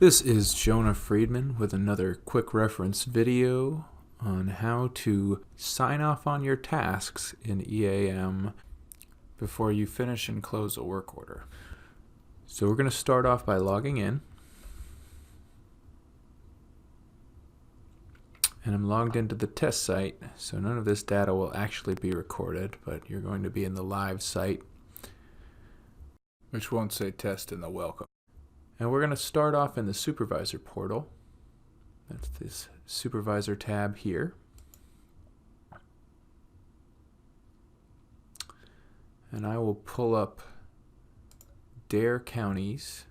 This is Jonah Friedman with another quick reference video on how to sign off on your tasks in EAM before you finish and close a work order. So we're going to start off by logging in. And I'm logged into the test site, so none of this data will actually be recorded, but you're going to be in the live site, which won't say test in the welcome. And we're going to start off in the supervisor portal. That's this supervisor tab here. And I will pull up Dare County's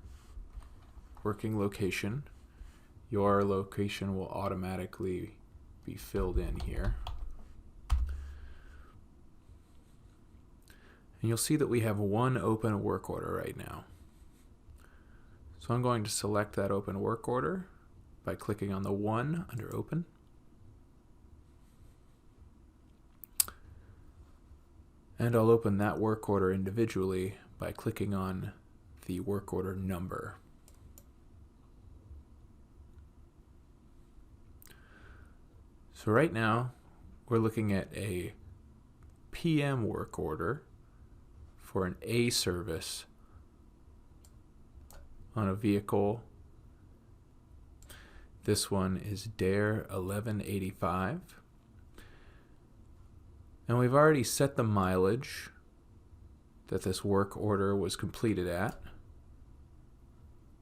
working location. Your location will automatically be filled in here. And you'll see that we have one open work order right now. So I'm going to select that open work order by clicking on the 1 under Open. And I'll open that work order individually by clicking on the work order number. So right now, we're looking at a PM work order for an A service on a vehicle. This one is Dare 1185. And we've already set the mileage that this work order was completed at.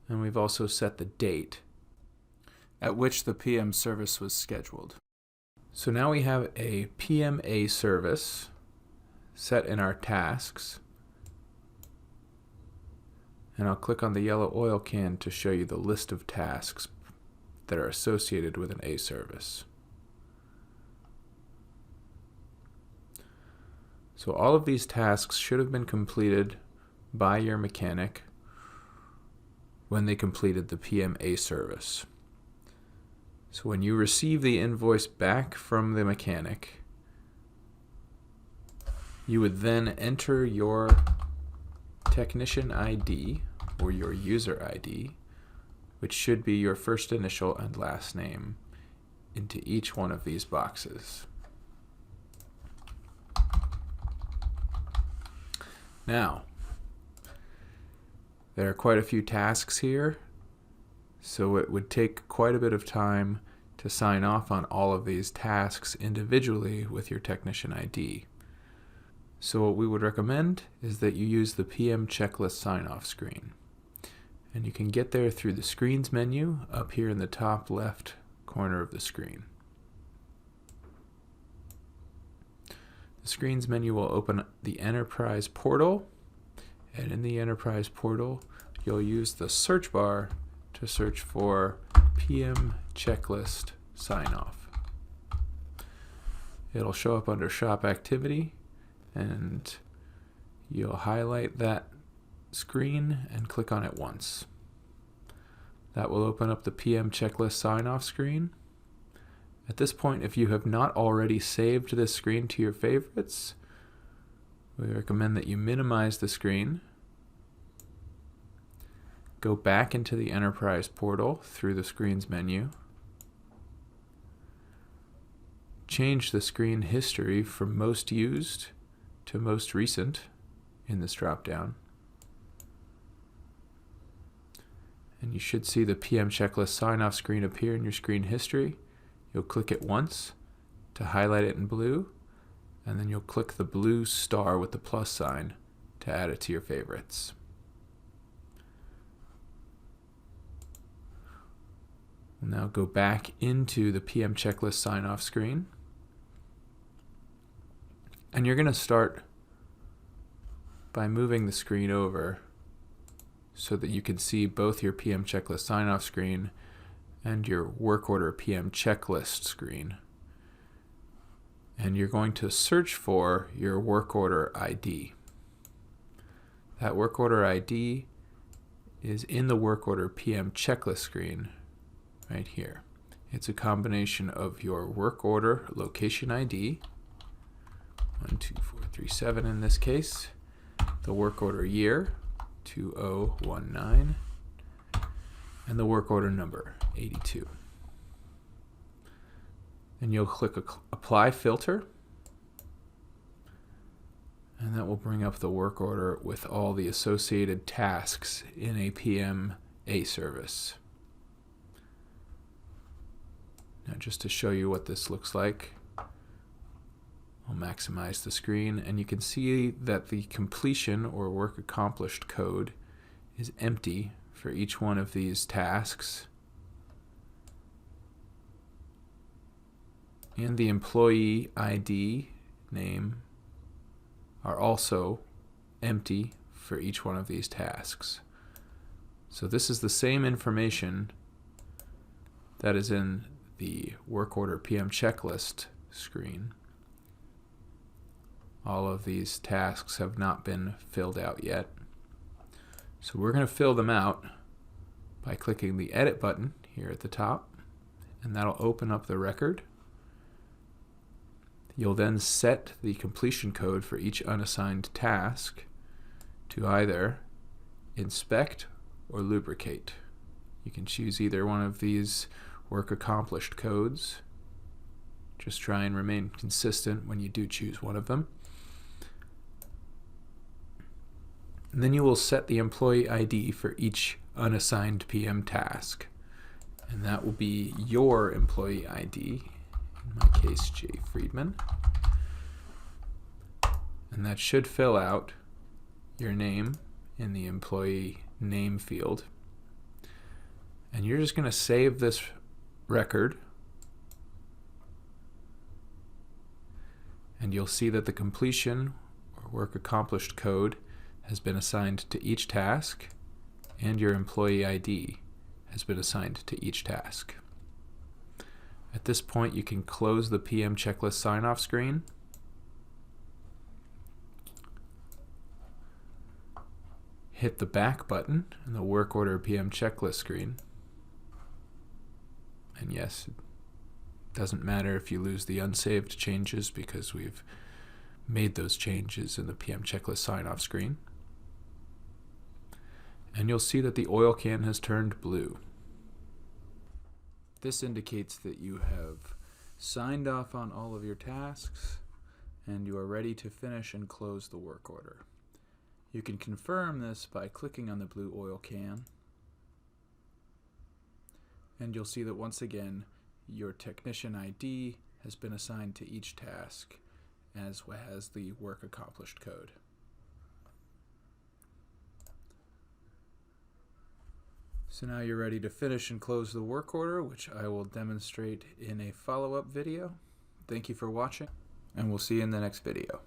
And we've also set the date at which the PM service was scheduled. So now we have a PMA service set in our tasks. And I'll click on the yellow oil can to show you the list of tasks that are associated with an A service. So all of these tasks should have been completed by your mechanic when they completed the PMA service. So when you receive the invoice back from the mechanic, you would then enter your technician ID or your user ID, which should be your first initial and last name, into each one of these boxes. Now, there are quite a few tasks here, so it would take quite a bit of time to sign off on all of these tasks individually with your technician ID. So what we would recommend is that you use the PM Checklist Signoff screen. And you can get there through the Screens menu up here in the top left corner of the screen. The Screens menu will open the Enterprise portal, and in the Enterprise portal you'll use the search bar to search for PM Checklist Signoff. It'll show up under Shop Activity, and you'll highlight that screen and click on it once. That will open up the PM Checklist Sign-Off screen. At this point, if you have not already saved this screen to your favorites, we recommend that you minimize the screen, go back into the Enterprise portal through the Screens menu, change the screen history from most used to most recent in this drop-down. And you should see the PM Checklist Sign-Off screen appear in your screen history. You'll click it once to highlight it in blue, and then you'll click the blue star with the plus sign to add it to your favorites. We'll now go back into the PM Checklist Sign-Off screen. And you're going to start by moving the screen over so that you can see both your PM Checklist Sign-Off screen and your work order PM Checklist screen. And you're going to search for your work order ID. That work order ID is in the work order PM Checklist screen right here. It's a combination of your work order location ID, 12437 in this case, the work order year, 2019, and the work order number, 82. And you'll click Apply Filter, and that will bring up the work order with all the associated tasks in a PMA service. Now, just to show you what this looks like, I'll maximize the screen, and you can see that the completion or work accomplished code is empty for each one of these tasks. And the employee ID name are also empty for each one of these tasks. So this is the same information that is in the work order PM checklist screen. All of these tasks have not been filled out yet. So we're going to fill them out by clicking the Edit button here at the top, and that'll open up the record. You'll then set the completion code for each unassigned task to either inspect or lubricate. You can choose either one of these work accomplished codes. Just try and remain consistent when you do choose one of them. And then you will set the employee ID for each unassigned PM task. And that will be your employee ID, in my case, J. Friedman. And that should fill out your name in the employee name field. And you're just going to save this record. And you'll see that the completion or work accomplished code has been assigned to each task, and your employee ID has been assigned to each task. At this point, you can close the PM checklist sign-off screen. Hit the back button in the work order PM checklist screen. And yes, it doesn't matter if you lose the unsaved changes because we've made those changes in the PM checklist sign-off screen. And you'll see that the oil can has turned blue. This indicates that you have signed off on all of your tasks and you are ready to finish and close the work order. You can confirm this by clicking on the blue oil can, and you'll see that once again your technician ID has been assigned to each task, as has the work accomplished code. So now you're ready to finish and close the work order, which I will demonstrate in a follow-up video. Thank you for watching, and we'll see you in the next video.